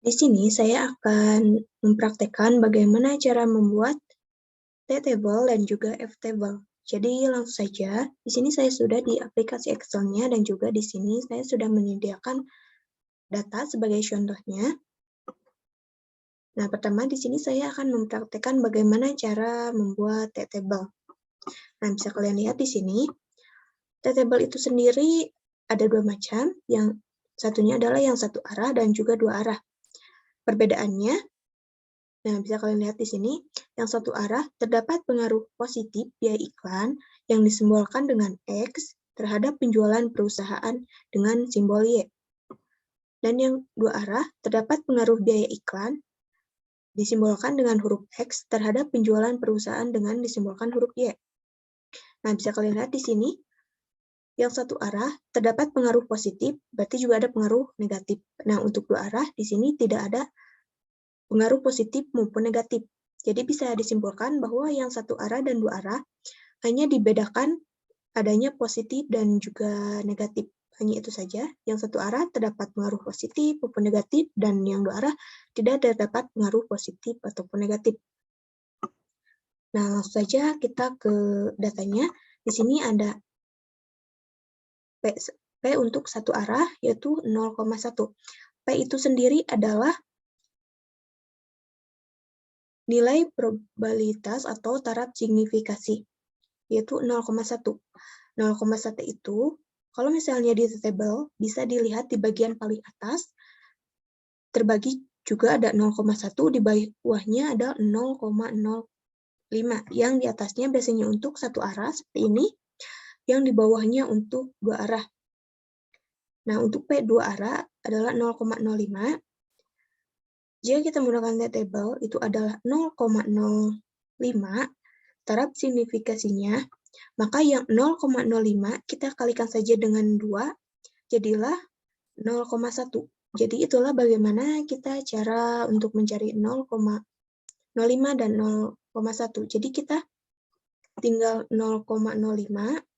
Di sini saya akan mempraktekkan bagaimana cara membuat T-table dan juga F-table. Jadi langsung saja, di sini saya sudah di aplikasi Excel-nya dan juga di sini saya sudah menyediakan data sebagai contohnya. Nah, pertama di sini saya akan mempraktekkan bagaimana cara membuat T-table. Nah, bisa kalian lihat di sini, T-table itu sendiri ada dua macam, yang satunya adalah yang satu arah dan juga dua arah. Perbedaannya, nah bisa kalian lihat di sini, yang satu arah terdapat pengaruh positif biaya iklan yang disimbolkan dengan X terhadap penjualan perusahaan dengan simbol Y. Dan yang dua arah terdapat pengaruh biaya iklan disimbolkan dengan huruf X terhadap penjualan perusahaan dengan disimbolkan huruf Y. Nah, bisa kalian lihat di sini, yang satu arah terdapat pengaruh positif, berarti juga ada pengaruh negatif. Nah, untuk dua arah, di sini tidak ada pengaruh positif maupun negatif. Jadi bisa disimpulkan bahwa yang satu arah dan dua arah hanya dibedakan adanya positif dan juga negatif. Hanya itu saja, yang satu arah terdapat pengaruh positif maupun negatif, dan yang dua arah tidak terdapat pengaruh positif ataupun negatif. Nah, langsung saja kita ke datanya. Di sini ada P untuk satu arah, yaitu 0,1. P itu sendiri adalah nilai probabilitas atau taraf signifikasi, yaitu 0,1. 0,1 itu, kalau misalnya di table, bisa dilihat di bagian paling atas, terbagi juga ada 0,1, di bawahnya ada 0,05, yang di atasnya biasanya untuk satu arah, seperti ini, yang di bawahnya untuk dua arah. Nah, untuk P dua arah adalah 0,05. Jika kita menggunakan table, itu adalah 0,05, taraf signifikasinya, maka yang 0,05 kita kalikan saja dengan 2, jadilah 0,1. Jadi itulah bagaimana kita cara untuk mencari 0,05 dan 0,1. Jadi kita tinggal 0,05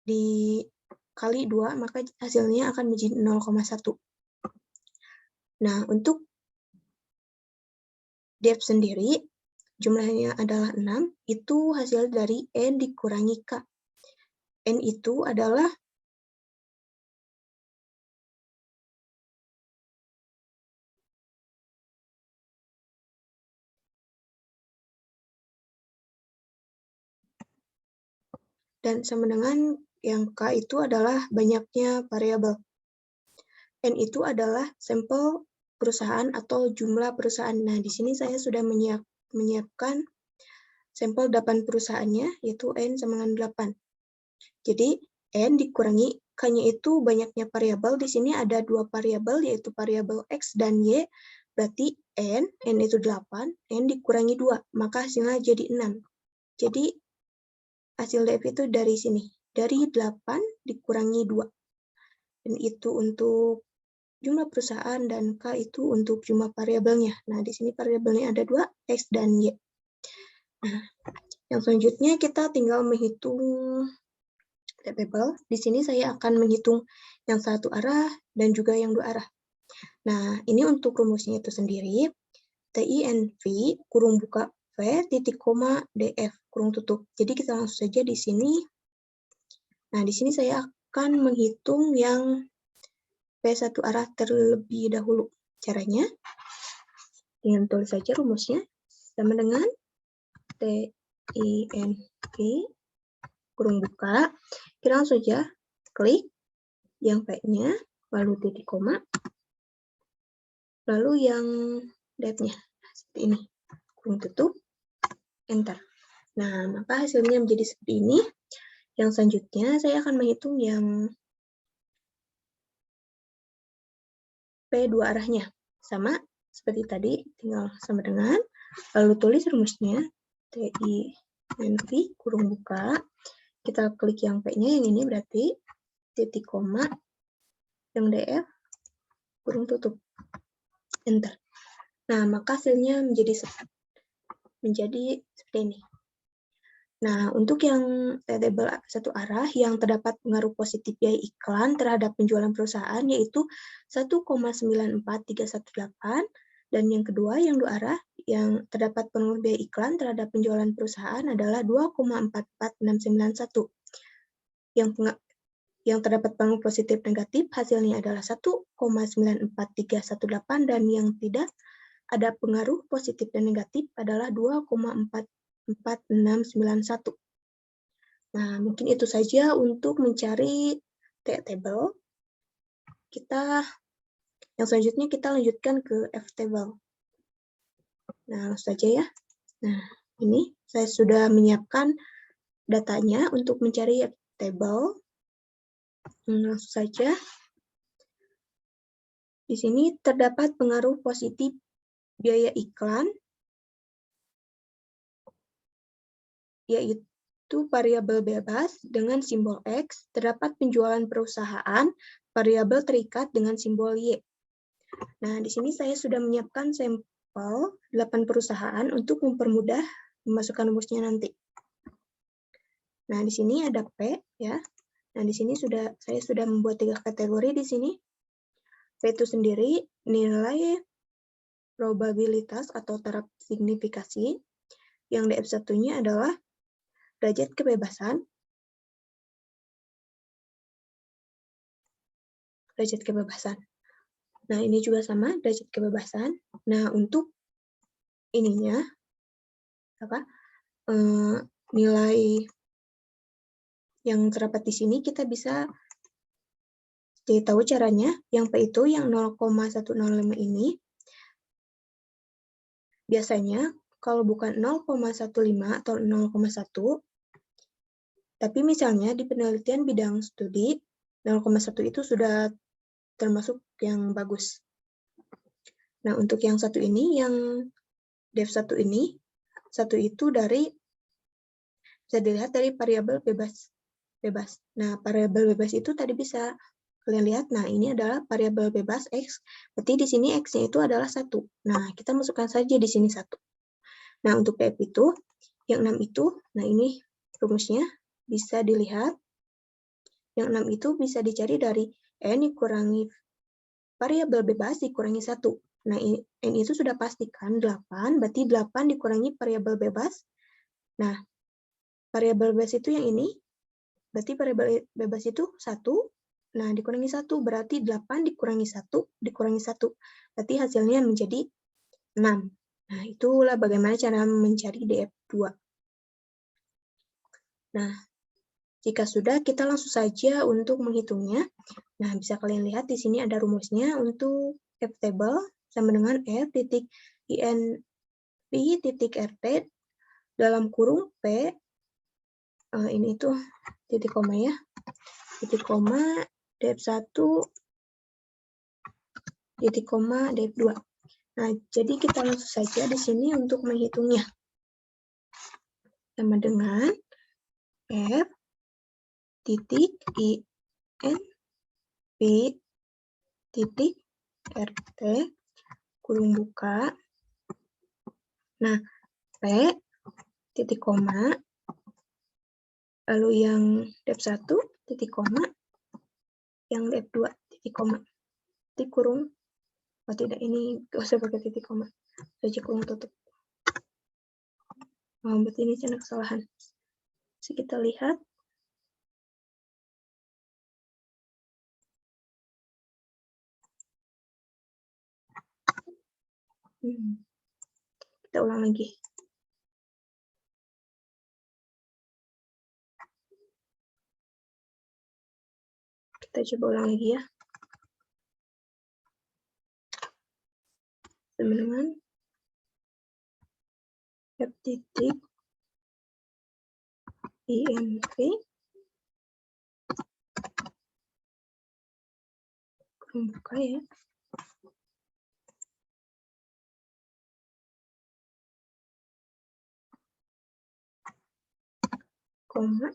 dikali 2, maka hasilnya akan menjadi 0,1. Nah, untuk depth sendiri, jumlahnya adalah 6, itu hasil dari N dikurangi K. N itu adalah dan sama dengan yang K itu adalah banyaknya variabel. N itu adalah sampel perusahaan atau jumlah perusahaan. Nah, di sini saya sudah menyiapkan sampel 8 perusahaannya, yaitu N sama dengan 8. Jadi, N dikurangi K-nya itu banyaknya variabel. Di sini ada dua variabel, yaitu variabel X dan Y. Berarti N itu 8, N dikurangi 2, maka hasilnya jadi 6. Jadi, hasil DF itu dari sini, dari 8 dikurangi 2. Dan itu untuk jumlah perusahaan dan K itu untuk jumlah variabelnya. Nah, di sini variabelnya ada 2, X dan Y. Nah, yang selanjutnya kita tinggal menghitung table. Di sini saya akan menghitung yang satu arah dan juga yang dua arah. Nah, ini untuk rumusnya itu sendiri. TINV kurung buka V titik koma DF kurung tutup. Jadi kita langsung saja di sini. Nah, di sini saya akan menghitung yang P satu arah terlebih dahulu. Caranya, dengan tulis saja rumusnya, sama dengan TINV, kurung buka, kita langsung saja klik yang P-nya, lalu titik koma, lalu yang depth-nya, seperti ini, kurung tutup, enter. Nah, maka hasilnya menjadi seperti ini. Yang selanjutnya, saya akan menghitung yang P dua arahnya. Sama seperti tadi, tinggal sama dengan, lalu tulis rumusnya, TINV, kurung buka, kita klik yang P-nya, yang ini berarti titik koma, yang DF, kurung tutup, enter. Nah, maka hasilnya menjadi seperti ini. Nah, untuk yang tabel satu arah yang terdapat pengaruh positif biaya iklan terhadap penjualan perusahaan yaitu 1,94318, dan yang kedua yang dua arah yang terdapat pengaruh biaya iklan terhadap penjualan perusahaan adalah 2,44691. Yang terdapat pengaruh positif negatif hasilnya adalah 1,94318, dan yang tidak ada pengaruh positif dan negatif adalah 2,44691. Nah, mungkin itu saja untuk mencari T-table. Yang selanjutnya kita lanjutkan ke F-table. Nah, langsung saja ya. Nah, ini saya sudah menyiapkan datanya untuk mencari F-table. Langsung saja. Di sini terdapat pengaruh positif biaya iklan, yaitu variabel bebas dengan simbol X, terdapat penjualan perusahaan, variabel terikat dengan simbol Y. Nah, di sini saya sudah menyiapkan sampel 8 perusahaan untuk mempermudah memasukkan rumusnya nanti. Nah, di sini ada P ya. Nah, di sini saya sudah membuat 3 kategori di sini. P itu sendiri nilai probabilitas atau taraf signifikasi. Yang DF1-nya adalah derajat kebebasan. Derajat kebebasan. Nah, ini juga sama, derajat kebebasan. Nah, untuk ininya, nilai yang terdapat di sini kita bisa jadi tahu caranya. Yang P itu yang 0,105 ini, biasanya kalau bukan 0,15 atau 0,1, tapi misalnya di penelitian bidang studi, 0,1 itu sudah termasuk yang bagus. Nah, untuk yang satu ini, yang DF1 ini, satu itu bisa dilihat dari variabel bebas. Nah, variabel bebas itu tadi bisa kalian lihat. Nah, ini adalah variabel bebas X. Berarti di sini X-nya itu adalah 1. Nah, kita masukkan saja di sini 1. Nah, untuk PF itu, yang 6 itu, nah ini rumusnya bisa dilihat. Yang 6 itu bisa dicari dari N dikurangi variabel bebas dikurangi 1. Nah, N itu sudah pastikan 8, berarti 8 dikurangi variabel bebas. Nah, variabel bebas itu yang ini, berarti variabel bebas itu 1. Nah, dikurangi 1, berarti 8 dikurangi 1, dikurangi 1. Berarti hasilnya menjadi 6. Nah, itulah bagaimana cara mencari DF2. Nah, jika sudah, kita langsung saja untuk menghitungnya. Nah, bisa kalian lihat di sini ada rumusnya untuk F-table sama dengan F titik INP titik RT dalam kurung P, ini tuh titik koma ya, titik koma DF1 titik koma DF2. Nah, jadi kita langsung saja di sini untuk menghitungnya. Sama dengan F titik INP titik RT kurung buka. Nah, P titik koma, lalu yang DF1 titik koma, yang DF2 titik koma, titik kurung. Oh tidak, ini gak usah pakai titik koma, saja kurung tutup. Oh, berarti ini ada kesalahan. Jadi kita lihat. Kita ulang lagi. Kita coba ulang lagi ya. Teman-teman. F titik INP kurung buka ya. Koma.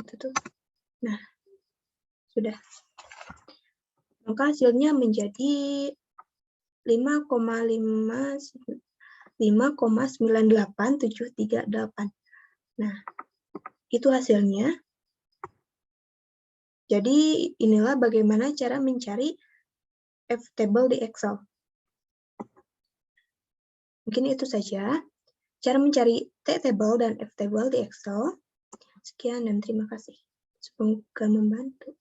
Tutup. Nah, sudah. Maka hasilnya menjadi 5,5 5,98738. Nah, itu hasilnya. Jadi, inilah bagaimana cara mencari F-table di Excel. Mungkin itu saja cara mencari T-table dan F-table di Excel. Sekian dan terima kasih. Semoga membantu.